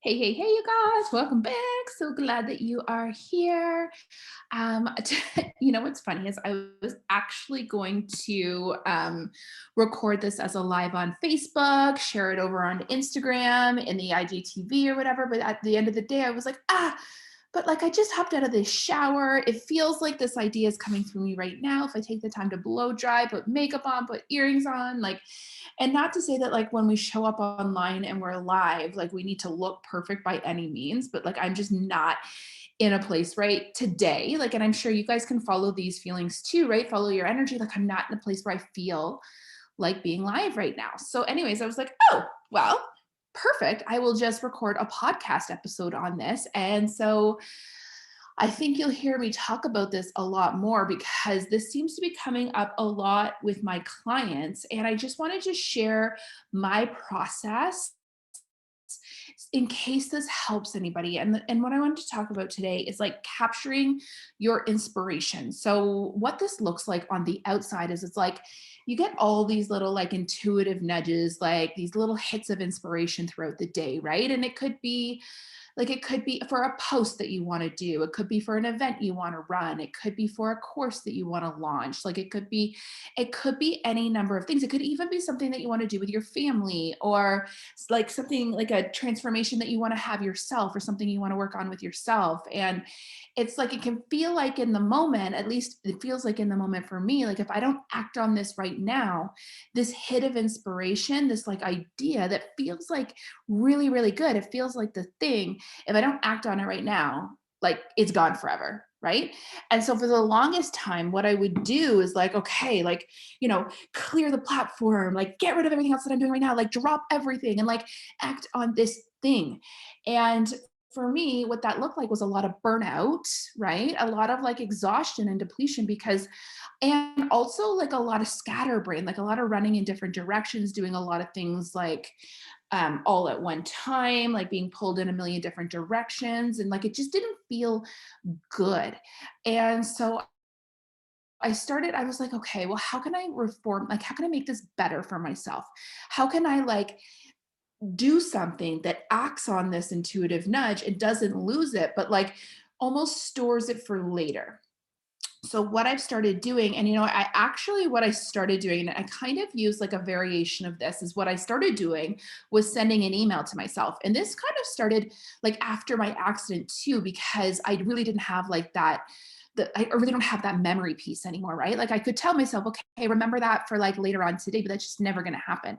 Hey, you guys, welcome back. So glad that you are here. What's funny is I was actually going to record this as a live on Facebook, share it over on Instagram in the IGTV or whatever. But at the end of the day, I was like, but like I just hopped out of this shower. It feels like this idea is coming through me right now. If I take the time to blow dry, put makeup on, put earrings on, like, and not to say that like when we show up online and we're live, like we need to look perfect by any means, but like I'm just not in a place right today. Like, and I'm sure you guys can follow these feelings too, right? Follow your energy. Like I'm not in a place where I feel like being live right now. So, anyways, I was like, oh, well, perfect. I will just record a podcast episode on this. And so I think you'll hear me talk about this a lot more because this seems to be coming up a lot with my clients. And I just wanted to share my process in case this helps anybody. And what I wanted to talk about today is like capturing your inspiration. So what this looks like on the outside is it's like you get all these little like intuitive nudges, like these little hits of inspiration throughout the day, right? And it could be for a post that you want to do. It could be for an event you want to run. It could be for a course that you want to launch. It could be any number of things. It could even be something that you want to do with your family, or like something like a transformation that you want to have yourself, or something you want to work on with yourself. And it's like it can feel like in the moment, at least it feels like in the moment for me, like if I don't act on this right now, this hit of inspiration, this like idea that feels like really, really good. It feels like the thing, if I don't act on it right now, like it's gone forever. Right. And so for the longest time, what I would do is like, okay, like, clear the platform, like get rid of everything else that I'm doing right now, like drop everything and like act on this thing. And for me, what that looked like was a lot of burnout, right? A lot of like exhaustion and depletion and also like a lot of scatterbrain, like a lot of running in different directions, doing a lot of things like all at one time, like being pulled in a million different directions. And like it just didn't feel good. And so I was like, okay, well, how can I reform? Like, how can I make this better for myself? How can I like do something that acts on this intuitive nudge and doesn't lose it, but like almost stores it for later? So what I've started doing, and what I started doing, and I kind of use like a variation of this, is what I started doing was sending an email to myself. And this kind of started like after my accident too, because I really didn't have like I really don't have that memory piece anymore, right? Like I could tell myself, okay, remember that for like later on today, but that's just never going to happen.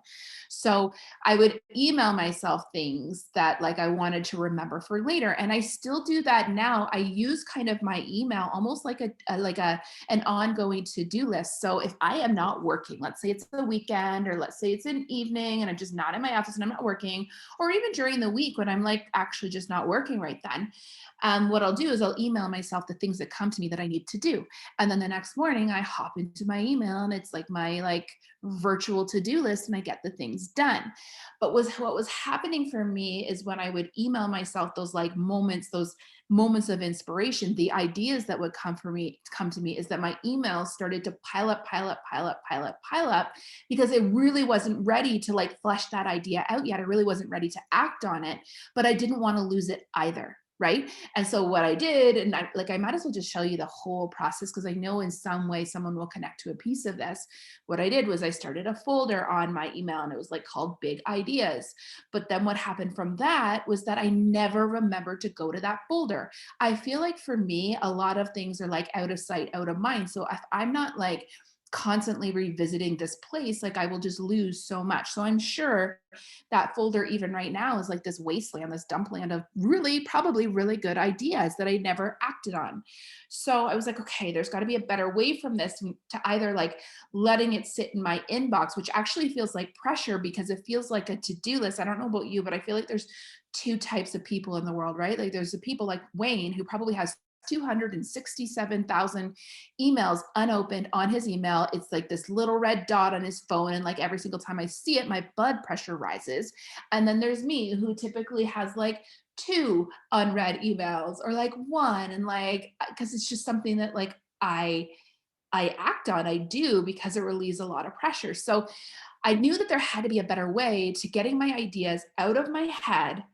So I would email myself things that like I wanted to remember for later. And I still do that now. I use kind of my email almost like an ongoing to-do list. So if I am not working, let's say it's the weekend, or let's say it's an evening and I'm just not in my office and I'm not working, or even during the week when I'm like actually just not working right then, what I'll do is I'll email myself the things that come to me that I need to do. And then the next morning I hop into my email and it's like my like virtual to-do list and I get the things done. But what was happening for me is when I would email myself those moments of inspiration, the ideas that would come to me is that my emails started to pile up because it really wasn't ready to like flesh that idea out yet. I really wasn't ready to act on it, but I didn't want to lose it either. Right. And so what I did, and I might as well just show you the whole process because I know in some way someone will connect to a piece of this. What I did was I started a folder on my email and it was like called Big Ideas. But then what happened from that was that I never remembered to go to that folder. I feel like for me, a lot of things are like out of sight, out of mind. So if I'm not like constantly revisiting this place, like I will just lose so much. So I'm sure that folder even right now is like this wasteland, this dumpland of really probably really good ideas that I never acted on. So I was like, okay, there's got to be a better way from this to either like letting it sit in my inbox, which actually feels like pressure because it feels like a to-do list. I don't know about you, but I feel like there's two types of people in the world, right? Like there's the people like Wayne who probably has 267,000 emails unopened on his email. It's like this little red dot on his phone. And like every single time I see it, my blood pressure rises. And then there's me who typically has like two unread emails or like one. And like, because it's just something that like I act on, I do because it relieves a lot of pressure. So I knew that there had to be a better way to getting my ideas out of my head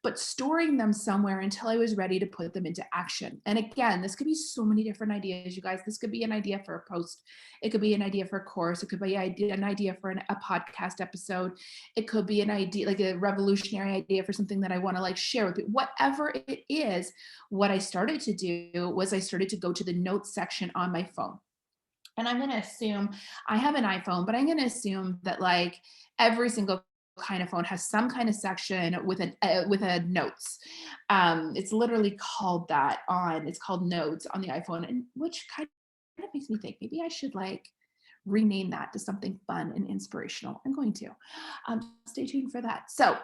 but storing them somewhere until I was ready to put them into action. And again, this could be so many different ideas, you guys. This could be an idea for a post. It could be an idea for a course. It could be an idea for a podcast episode. It could be an idea, like a revolutionary idea for something that I want to like share with you. Whatever it is, what I started to do was I started to go to the notes section on my phone. And I'm going to assume I have an iPhone, but I'm going to assume that like every single kind of phone has some kind of section with a notes. It's literally called that on. It's called Notes on the iPhone, and which kind of makes me think maybe I should like rename that to something fun and inspirational. I'm going to. Stay tuned for that. So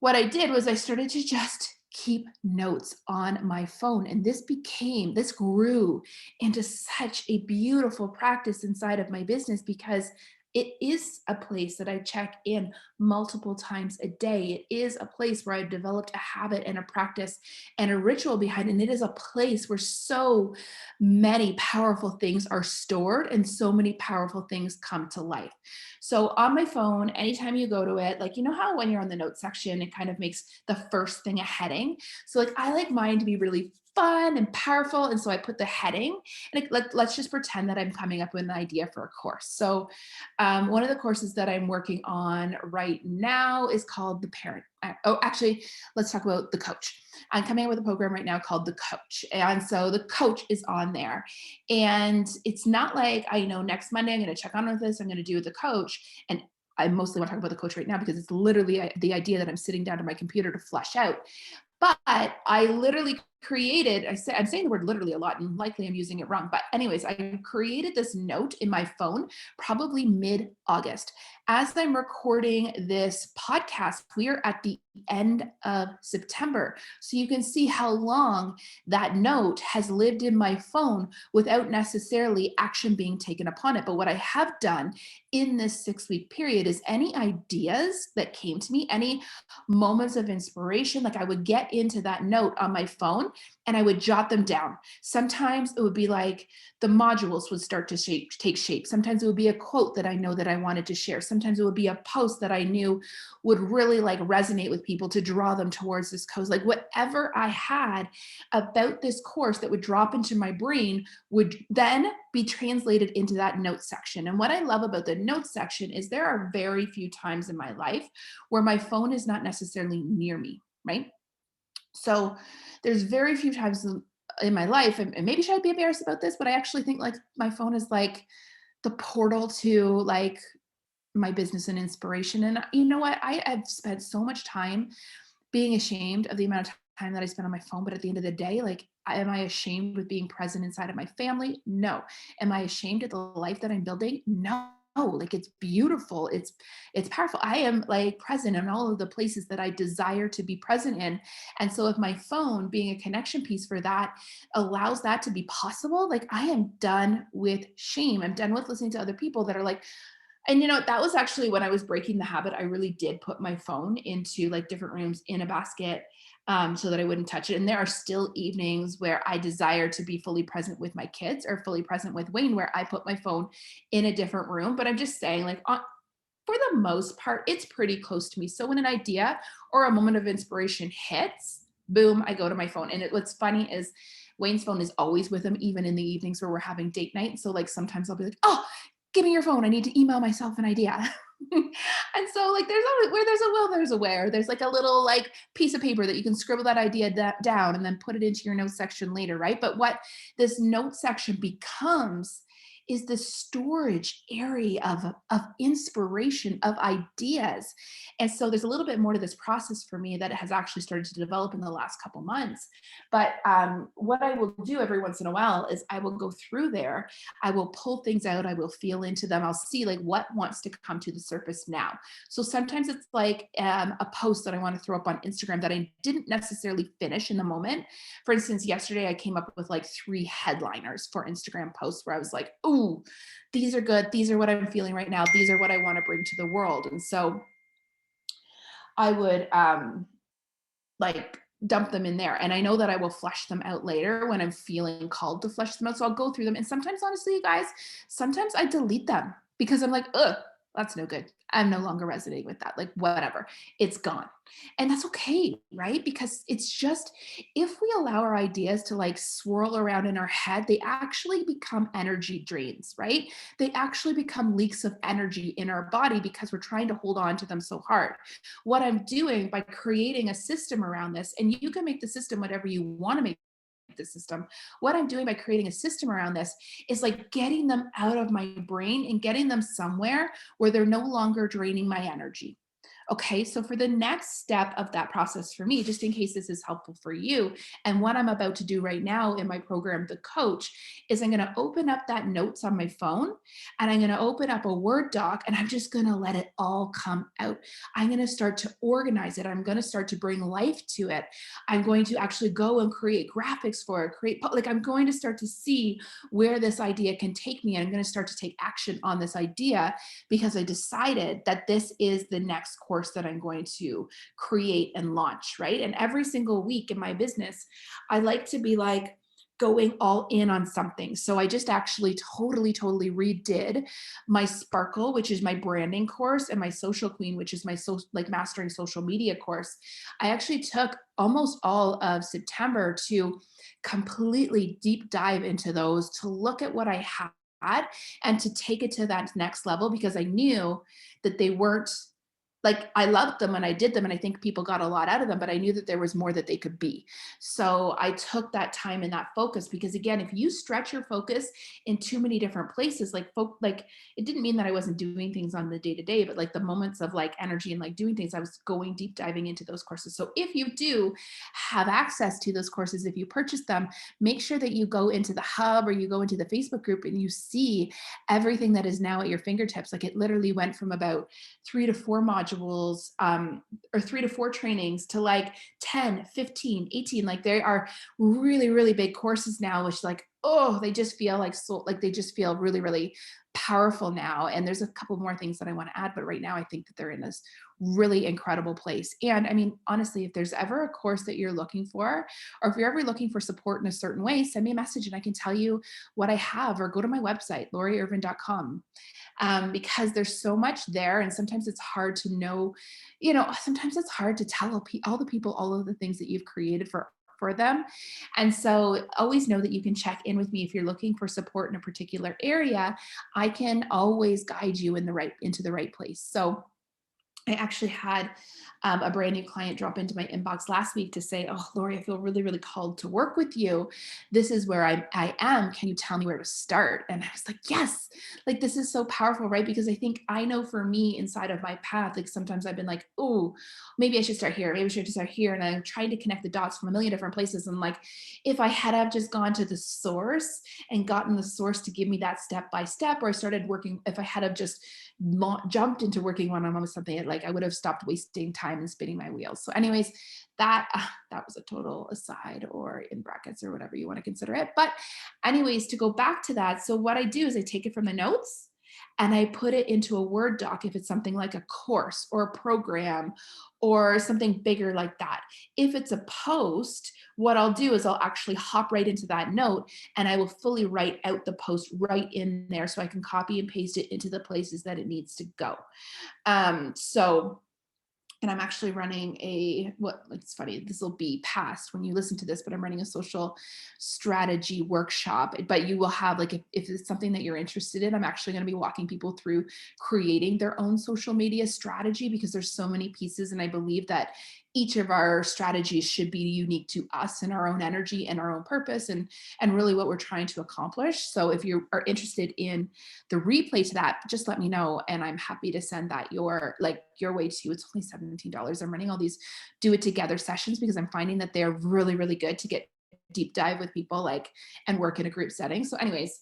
what I did was I started to just keep notes on my phone. And this grew into such a beautiful practice inside of my business because it is a place that I check in multiple times a day. It is a place where I've developed a habit and a practice and a ritual behind. And it is a place where so many powerful things are stored and so many powerful things come to life. So on my phone, anytime you go to it, like, you know how when you're on the notes section, it kind of makes the first thing a heading. So like, I like mine to be really fun and powerful. And so I put the heading and let's just pretend that I'm coming up with an idea for a course. So one of the courses that I'm working on right now is called the parent. Oh, actually, let's talk about the coach. I'm coming up with a program right now called the coach. And so the coach is on there. And it's not like I know next Monday, I'm going to check on with this. I'm going to do the coach. And I mostly want to talk about the coach right now because it's literally the idea that I'm sitting down to my computer to flesh out. But I literally created, I'm saying the word literally a lot and likely I'm using it wrong. But anyways, I created this note in my phone probably mid-August. As I'm recording this podcast, we are at the end of September. So you can see how long that note has lived in my phone without necessarily action being taken upon it. But what I have done in this 6-week period is any ideas that came to me, any moments of inspiration, like I would get into that note on my phone and I would jot them down. Sometimes it would be like the modules would start to take shape. Sometimes it would be a quote that I know that I wanted to share. Sometimes it would be a post that I knew would really like resonate with people to draw them towards this course. Like whatever I had about this course that would drop into my brain would then be translated into that notes section. And what I love about the notes section is there are very few times in my life where my phone is not necessarily near me, right? So there's very few times in my life, and maybe should I be embarrassed about this, but I actually think like my phone is like the portal to like my business and inspiration. And you know what? I have spent so much time being ashamed of the amount of time that I spend on my phone. But at the end of the day, like, am I ashamed with being present inside of my family? No. Am I ashamed of the life that I'm building? No. Like it's beautiful. It's powerful. I am like present in all of the places that I desire to be present in. And so if my phone being a connection piece for that allows that to be possible, like I am done with shame. I'm done with listening to other people that are like, and you know, that was actually when I was breaking the habit. I really did put my phone into like different rooms in a basket so that I wouldn't touch it. And there are still evenings where I desire to be fully present with my kids or fully present with Wayne, where I put my phone in a different room. But I'm just saying, like, for the most part, it's pretty close to me. So when an idea or a moment of inspiration hits, boom, I go to my phone. And what's funny is Wayne's phone is always with him, even in the evenings where we're having date night. So like sometimes I'll be like, oh, give me your phone. I need to email myself an idea. And so like there's always where there's a will, there's a where. There's like a little like piece of paper that you can scribble that idea down and then put it into your notes section later, right? But what this note section becomes is the storage area of inspiration, of ideas. And so there's a little bit more to this process for me that has actually started to develop in the last couple months. But what I will do every once in a while is I will go through there. I will pull things out. I will feel into them. I'll see like what wants to come to the surface now. So sometimes it's like a post that I want to throw up on Instagram that I didn't necessarily finish in the moment. For instance, yesterday I came up with like 3 headliners for Instagram posts where I was like, ooh, these are good. These are what I'm feeling right now. These are what I want to bring to the world. And so I would like dump them in there. And I know that I will flesh them out later when I'm feeling called to flesh them out. So I'll go through them. And sometimes, honestly, you guys, sometimes I delete them because I'm like, ugh, that's no good. I'm no longer resonating with that. Like, whatever, it's gone. And that's okay, right? Because it's just, if we allow our ideas to like swirl around in our head, they actually become energy drains, right? They actually become leaks of energy in our body because we're trying to hold on to them so hard. What I'm doing by creating a system around this, and you can make the system whatever you want to make the system. What I'm doing by creating a system around this is like getting them out of my brain and getting them somewhere where they're no longer draining my energy. Okay, so for the next step of that process for me, just in case this is helpful for you, and what I'm about to do right now in my program, The Coach, is I'm going to open up that notes on my phone and I'm going to open up a Word doc and I'm just going to let it all come out. I'm going to start to organize it. I'm going to start to bring life to it. I'm going to actually go and create graphics for it, like I'm going to start to see where this idea can take me. And I'm going to start to take action on this idea because I decided that this is the next course that I'm going to create and launch, right? And every single week in my business, I like to be like, going all in on something. So I just actually totally redid my Sparkle, which is my branding course, and my Social Queen, which is my like mastering social media course. I actually took almost all of September to completely deep dive into those, to look at what I had and to take it to that next level, because I knew that they weren't, like, I loved them and I did them and I think people got a lot out of them, but I knew that there was more that they could be. So I took that time and that focus, because again, if you stretch your focus in too many different places, like it didn't mean that I wasn't doing things on the day to day, but like the moments of like energy and like doing things, I was going deep diving into those courses. So if you do have access to those courses, if you purchase them, make sure that you go into the hub or you go into the Facebook group and you see everything that is now at your fingertips. Like it literally went from about 3 to 4 modules, or 3 to 4 trainings to like 10, 15, 18. Like they are really big courses now, which like, oh, they just feel like they just feel really powerful now. And there's a couple more things that I want to add, but right now I think that they're in this really incredible place. And I mean, honestly, if there's ever a course that you're looking for, or if you're ever looking for support in a certain way, send me a message and I can tell you what I have, or go to my website, laurieirvin.com. Because there's so much there. And sometimes it's hard to know, sometimes it's hard to tell all the people, all of the things that you've created for them. And so always know that you can check in with me if you're looking for support in a particular area. I can always guide you into the right place. So I actually had a brand new client drop into my inbox last week to say, "Oh, Lori, I feel really called to work with you. This is where I am. Can you tell me where to start?" And I was like, "Yes!" Like this is so powerful, right? Because I think I know for me inside of my path, like sometimes I've been like, "Oh, maybe I should start here. Maybe I should start here," and I'm trying to connect the dots from a million different places. And like, if I had have just gone to the source and gotten the source to give me that step by step, or I started working, if I had have just jumped into working one-on-one with something, like I would have stopped wasting time and spinning my wheels. So anyways, that was a total aside, or in brackets, or whatever you want to consider it. But anyways, to go back to that, so what I do is I take it from the notes and I put it into a Word doc if it's something like a course or a program or something bigger like that. If it's a post, what I'll do is I'll actually hop right into that note and I will fully write out the post right in there so I can copy and paste it into the places that it needs to go. And I'm actually running it's funny, this will be past when you listen to this, but I'm running a social strategy workshop. But you will have, like, if it's something that you're interested in, I'm actually going to be walking people through creating their own social media strategy, because there's so many pieces. And I believe that each of our strategies should be unique to us and our own energy and our own purpose, and really what we're trying to accomplish. So if you are interested in the replay to that, just let me know and I'm happy to send that your way too. It's only $17. I'm running all these do it together sessions because I'm finding that they're really good to get deep dive with people, like, and work in a group setting. So anyways,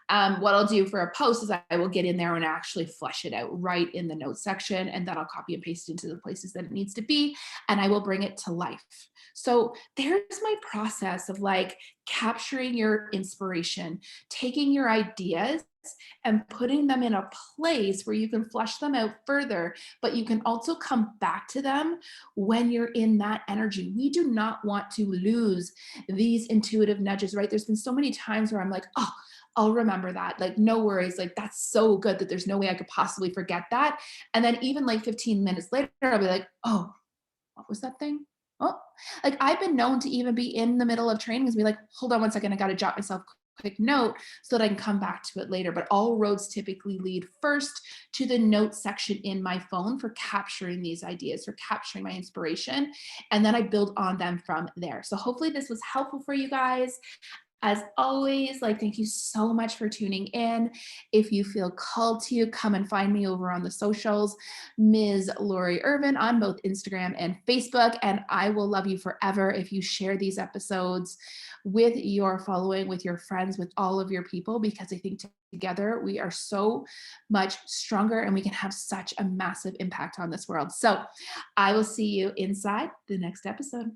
what I'll do for a post is I will get in there and actually flesh it out right in the notes section, and then I'll copy and paste into the places that it needs to be, and I will bring it to life. So there's my process of like capturing your inspiration, taking your ideas and putting them in a place where you can flesh them out further, but you can also come back to them when you're in that energy. We do not want to lose these intuitive nudges, right? There's been so many times where I'm like, oh, I'll remember that. Like, no worries. Like, that's so good that there's no way I could possibly forget that. And then even like 15 minutes later, I'll be like, oh, what was that thing? Oh, like I've been known to even be in the middle of trainings and be like, hold on one second, I got to jot myself a quick note so that I can come back to it later. But all roads typically lead first to the note section in my phone for capturing these ideas, for capturing my inspiration. And then I build on them from there. So hopefully this was helpful for you guys. As always, like, thank you so much for tuning in. If you feel called to, come and find me over on the socials, Ms. Lori Irvin on both Instagram and Facebook. And I will love you forever if you share these episodes with your following, with your friends, with all of your people, because I think together we are so much stronger and we can have such a massive impact on this world. So I will see you inside the next episode.